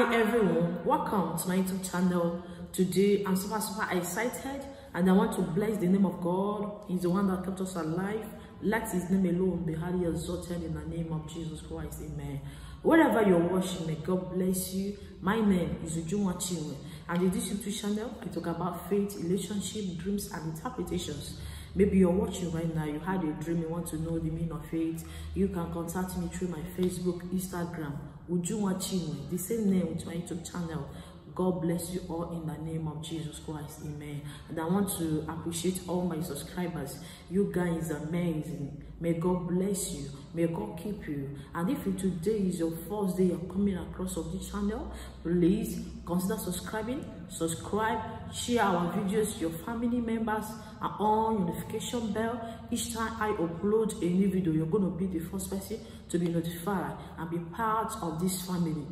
Hi everyone, welcome to my YouTube channel. Today I'm super excited and I want to bless the name of God. He's the one that kept us alive. Let his name alone be highly exalted in the name of Jesus Christ. Amen. Wherever you're watching, may God bless you. My name is Ujunwa Chinwe, and in this YouTube channel I talk about faith, relationship, dreams and interpretations. Maybe you're watching right now, you had a dream, you want to know the meaning of faith. You can contact me through my Facebook, Instagram, Ujunwa Chinwe, the same name with my YouTube channel. God bless you all in the name of Jesus Christ. Amen. And I want to appreciate all my subscribers. You guys are amazing. May God bless you. May God keep you. And if today is your first day you're coming across of this channel, please consider subscribing. Subscribe, share our videos to your family members, and on notification bell. Each time I upload a new video, you're going to be the first person to be notified and be part of this family.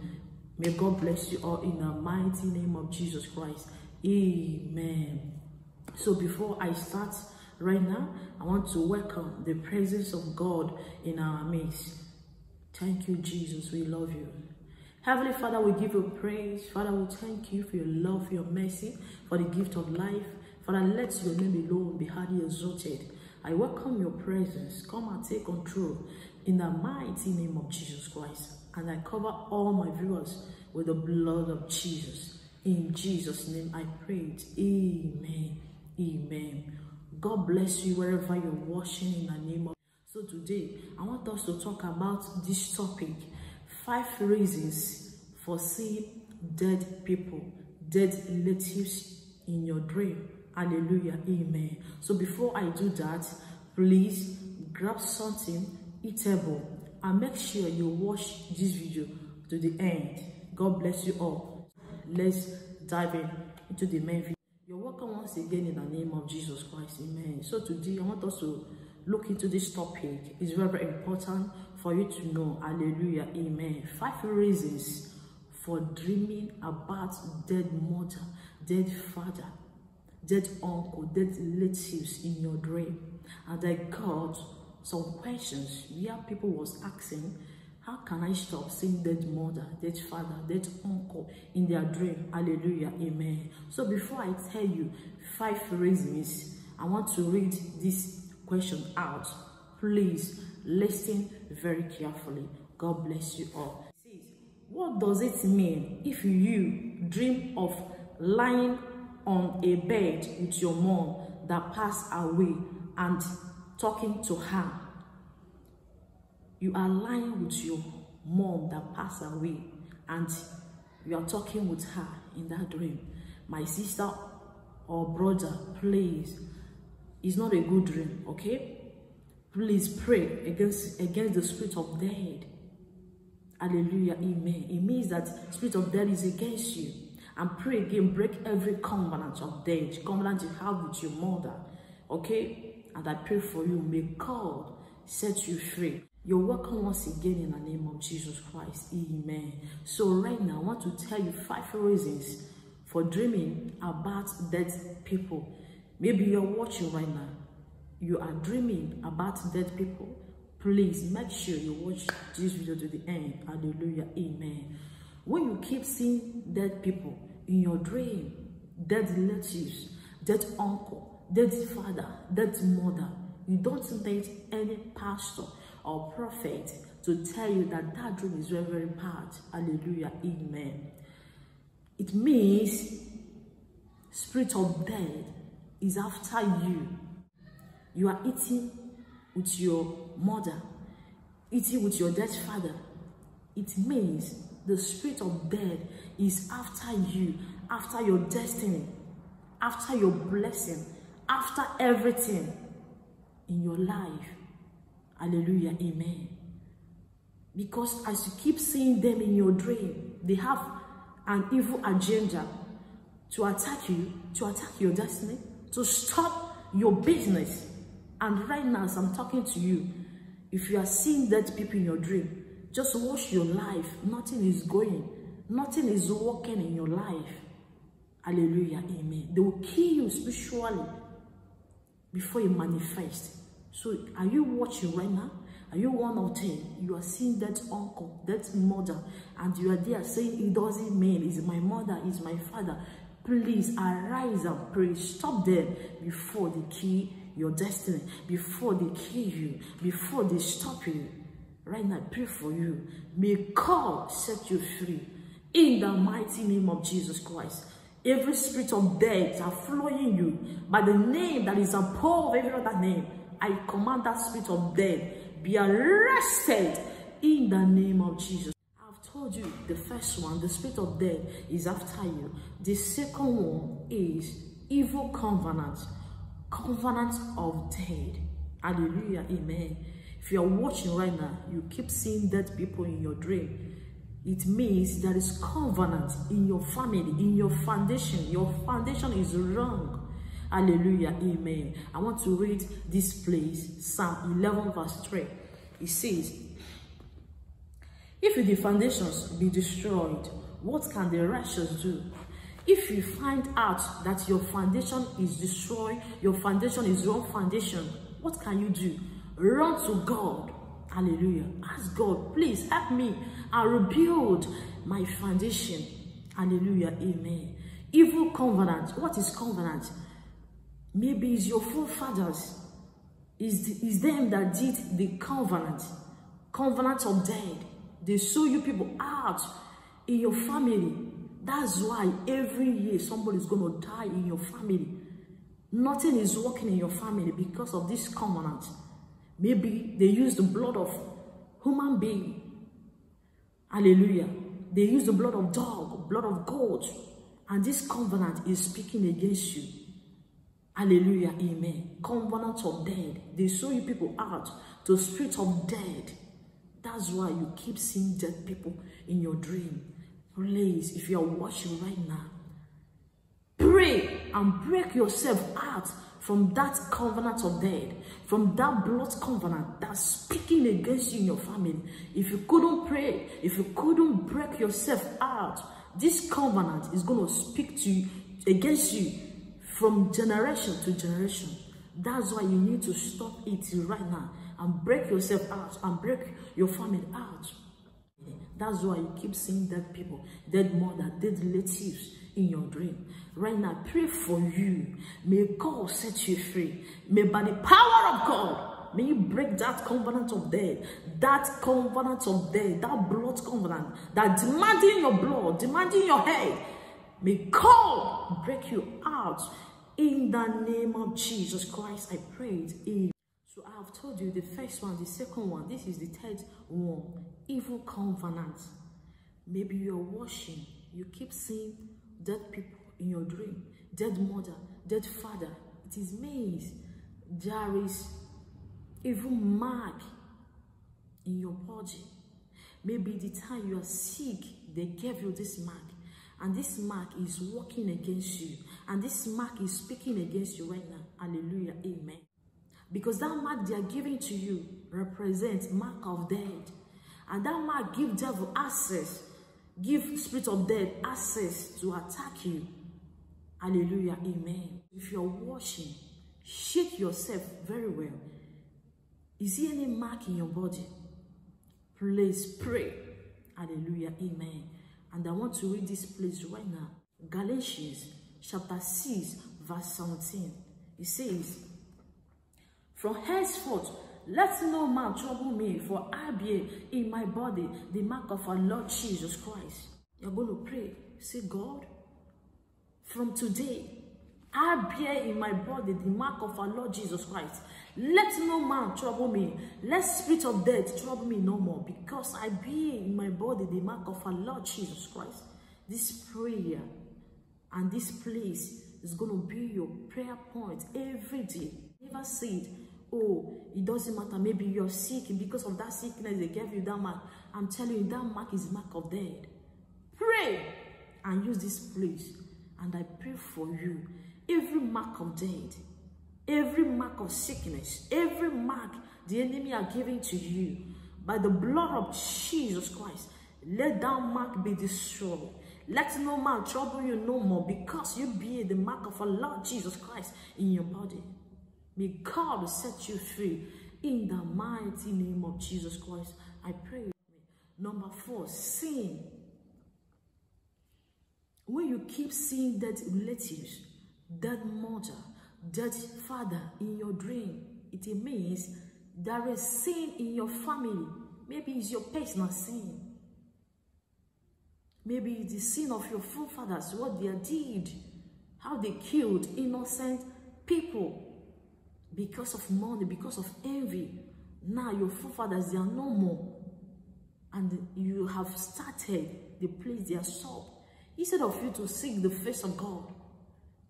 May God bless you all in the mighty name of Jesus Christ. Amen. So before I start right now, I want to welcome the presence of God in our midst. Thank you, Jesus. We love you. Heavenly Father, we give you praise. Father, we thank you for your love, for your mercy, for the gift of life. Father, let your name alone be highly exalted. I welcome your presence. Come and take control in the mighty name of Jesus Christ. And I cover all my viewers with the blood of Jesus. In Jesus' name I prayed. Amen. Amen. God bless you wherever you're watching in the name of. So today, I want us to talk about this topic. 5 reasons for seeing dead people, dead relatives in your dream. Hallelujah. Amen. So before I do that, please grab something eatable and make sure you watch this video to the end. God bless you all. Let's dive into the main video. You're welcome once again in the name of Jesus Christ. Amen. So today I want us to look into this topic. It's very important for you to know. Hallelujah. Amen. 5 reasons for dreaming about dead mother, dead father, dead uncle, dead relatives in your dream. And I got some questions where people was asking, how can I stop seeing dead mother, dead father, dead uncle in their dream? Hallelujah. Amen. So before I tell you 5 reasons, I want to read this question out. Please listen very carefully. God bless you all. It says, what does it mean if you dream of lying on a bed with your mom that passed away and talking to her? You are lying with your mom that passed away and you are talking with her in that dream. My sister or brother, please, it's not a good dream, okay? Please pray against the spirit of death. Hallelujah. Amen. It means that spirit of death is against you. And pray again, break every covenant of death, covenant you have with your mother, okay? And I pray for you, may God set you free. You're welcome once again in the name of Jesus Christ. Amen. So right now, I want to tell you 5 reasons for dreaming about dead people. Maybe you're watching right now. You are dreaming about dead people. Please make sure you watch this video to the end. Hallelujah. Amen. When you keep seeing dead people in your dream, dead relatives, dead uncle, dead father, dead mother, you don't need any pastor or prophet to tell you that that dream is very bad. Hallelujah. Amen. It means spirit of death is after you. You are eating with your mother, eating with your dead father. It means the spirit of death is after you, after your destiny, after your blessing, after everything in your life. Hallelujah. Amen. Because as you keep seeing them in your dream, they have an evil agenda to attack you, to attack your destiny, to stop your business. And right now, as I'm talking to you, if you are seeing dead people in your dream, just watch your life. Nothing is going. Nothing is working in your life. Hallelujah. Amen. They will kill you spiritually before you manifest. So are you watching right now? Are you one of them? You are seeing that uncle, that mother, and you are there saying, it doesn't mean it's my mother, it's my father. Please arise and pray. Stop them before they kill your destiny, before they kill you, before they stop you. Right now, I pray for you. May God set you free in the mighty name of Jesus Christ. Every spirit of death are following you by the name that is above every other name. I command that spirit of death be arrested in the name of Jesus. I've told you the first one, the spirit of death is after you. The second one is evil covenant, covenant of death. Hallelujah, amen. If you are watching right now, you keep seeing dead people in your dream. It means there is covenant in your family, in your foundation. Your foundation is wrong. Hallelujah, amen. I want to read this place, Psalm 11 verse 3. It says, if the foundations be destroyed, what can the righteous do? If you find out that your foundation is destroyed, your foundation is wrong foundation, what can you do? Run to God. Hallelujah. Ask God, please help me and rebuild my foundation. Hallelujah, amen. Evil covenant. What is covenant? Maybe it's your forefathers. It's them that did the covenant. Covenant of death. They sow you people out in your family. That's why every year somebody is going to die in your family. Nothing is working in your family because of this covenant. Maybe they use the blood of human being. Hallelujah. They use the blood of dog, blood of goat. And this covenant is speaking against you. Hallelujah, amen. Covenant of death. They show you people out to spirit of death. That's why you keep seeing dead people in your dream. Please, if you are watching right now, pray and break yourself out from that covenant of death, from that blood covenant that's speaking against you in your family. If you couldn't pray, if you couldn't break yourself out, this covenant is going to speak to you, against you, from generation to generation. That's why you need to stop it right now and break yourself out and break your family out. That's why you keep seeing dead people, dead mother, dead relatives in your dream. Right now, pray for you. May God set you free. May by the power of God, may you break that covenant of death, that covenant of death, that blood covenant, that demanding your blood, demanding your head. May God break you out in the name of Jesus Christ. I prayed. Amen. So I have told you the first one, the second one. This is the third one. Evil covenant. Maybe you are watching. You keep seeing dead people in your dream. Dead mother, dead father. It is means there is evil mark in your body. Maybe the time you are sick, they gave you this mark. And this mark is working against you. And this mark is speaking against you right now. Hallelujah. Amen. Because that mark they are giving to you represents mark of death. And that mark gives devil access. Give spirit of death access to attack you. Hallelujah. Amen. If you're watching, shake yourself very well. Is there any mark in your body? Please pray. Hallelujah. Amen. And I want to read this place right now. Galatians chapter 6 verse 17. It says, from henceforth, let no man trouble me, for I bear in my body the mark of our Lord Jesus Christ. You're going to pray. Say, God, from today, I bear in my body the mark of our Lord Jesus Christ. Let no man trouble me. Let spirit of death trouble me no more, because I bear in my body the mark of our Lord Jesus Christ. This prayer and this place is going to be your prayer point every day. Never say it, oh, it doesn't matter. Maybe you're sick, and because of that sickness, they gave you that mark. I'm telling you, that mark is mark of death. Pray and use this place. And I pray for you. Every mark of death, every mark of sickness, every mark the enemy are giving to you, by the blood of Jesus Christ, let that mark be destroyed. Let no man trouble you no more, because you bear the mark of our Lord Jesus Christ in your body. May God set you free In the mighty name of Jesus Christ, I pray. Number 4, sin. When you keep seeing dead relatives, dead mother, dead father in your dream, it means there is sin in your family. Maybe it's your personal sin. Maybe it's the sin of your forefathers, what they did, how they killed innocent people because of money, because of envy. Now your forefathers, they are no more. And you have started the place they are sought. Instead of you to seek the face of God,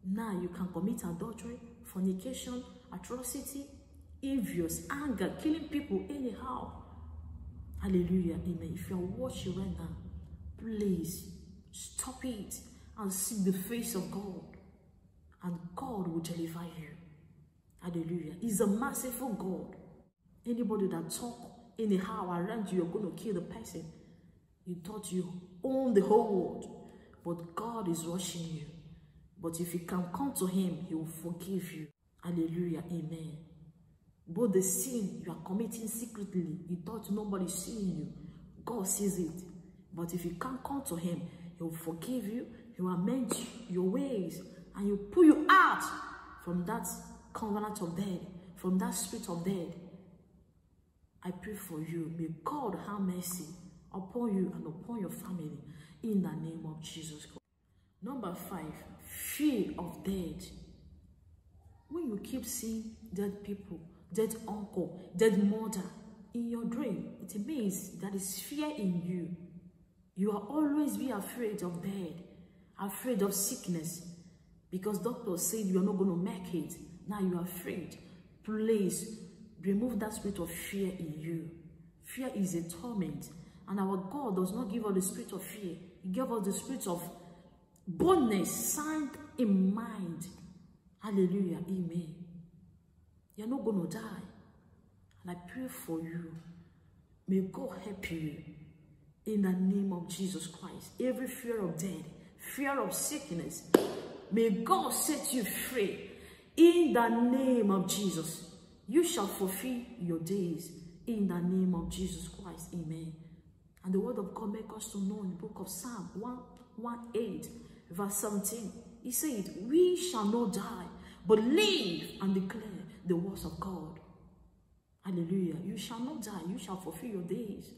now you can commit adultery, fornication, atrocity, envious, anger, killing people anyhow. Hallelujah, amen. If you are watching right now, please stop it and seek the face of God, and God will deliver you. Hallelujah. He's a merciful God. Anybody that talk anyhow around you, you're going to kill the person. You thought you own the whole world, but God is watching you. But if you can come to him, he will forgive you. Hallelujah, amen. But the sin you are committing secretly, you thought nobody's seeing you, God sees it. But if you can't come to him, he will forgive you, he will amend your ways, and he will pull you out from that covenant of death, from that spirit of death. I pray for you. May God have mercy upon you and upon your family in the name of Jesus Christ. Number 5, fear of death. When you keep seeing dead people, dead uncle, dead mother in your dream, it means there is fear in you. You are always be afraid of death, afraid of sickness, because doctors said you are not going to make it. Now you are afraid. Please remove that spirit of fear in you. Fear is a torment, and our God does not give us the spirit of fear. He gave us the spirit of boldness, sound in mind. Hallelujah, amen. You're not going to die. And I pray for you. May God help you in the name of Jesus Christ. Every fear of death, fear of sickness, may God set you free in the name of Jesus. You shall fulfill your days in the name of Jesus Christ, amen. And the word of God makes us to know in the book of Psalm 118, verse 17. He said, we shall not die, but live and declare the words of God. Hallelujah. You shall not die. You shall fulfill your days.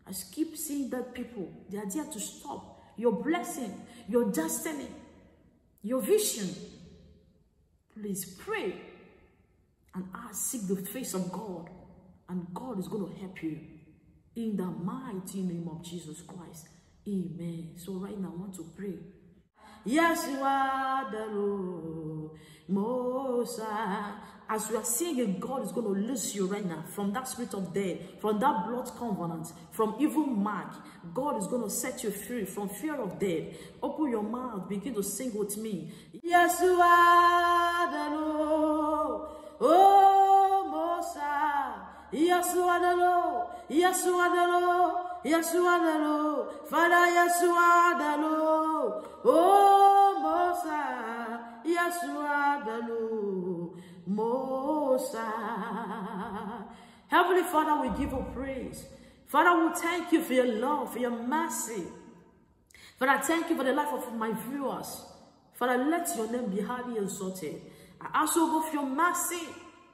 I keep seeing that people, they are there to stop your blessing, your destiny, your vision. Please pray and seek the face of God, and God is going to help you in the mighty name of Jesus Christ. Amen. So right now I want to pray. Yes, you are the Lord, Most High. As you are singing, God is going to loose you right now from that spirit of death, from that blood covenant, from evil mark. God is going to set you free from fear of death. Open your mouth, begin to sing with me. Yes, you are the Lord, oh Most High. Yes, you are the Lord. Yes, you are the Lord. Yes, you are the Lord. Father, yes, you are the Lord. Oh, Most High. Yes, you are the Lord. Most High. Heavenly Father, we give you praise. Father, we thank you for your love, for your mercy. Father, thank you for the life of my viewers. Father, let your name be highly exalted. I ask you for your mercy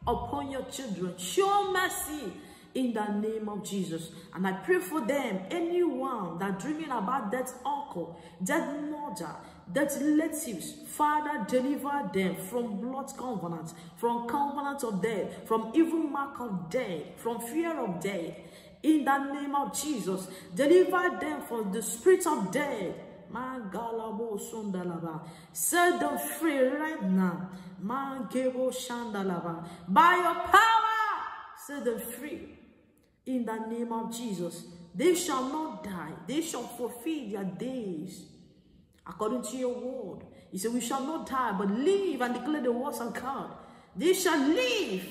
upon your children. Show mercy in the name of Jesus. And I pray for them, anyone that dreaming about that uncle, that mother, that relatives, Father, deliver them from blood covenant, from covenant of death, from evil mark of death, from fear of death. In the name of Jesus, deliver them from the spirit of death. Set them free right now. By your power, set them free. In the name of Jesus, they shall not die. They shall fulfill their days. According to your word, you say we shall not die, but live and declare the words of God. They shall live.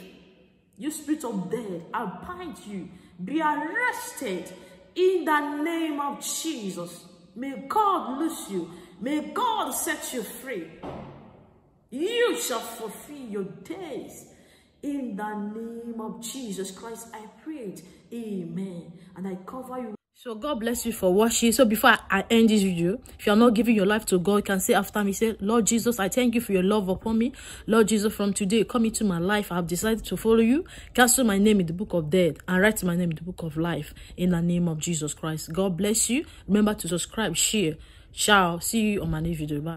You spirit of death, I bind you. Be arrested in the name of Jesus. May God loose you. May God set you free. You shall fulfill your days In the name of Jesus Christ, I prayed. Amen. And I cover you. So God bless you for watching. So before I end this video, if you are not giving your life to God, you can say after me, say, Lord Jesus, I thank you for your love upon me. Lord Jesus, from today, come into my life. I have decided to follow you. Cancel my name in the book of death and write my name in the book of life. In the name of Jesus Christ. God bless you. Remember to subscribe, share. Ciao. See you on my next video. Bye.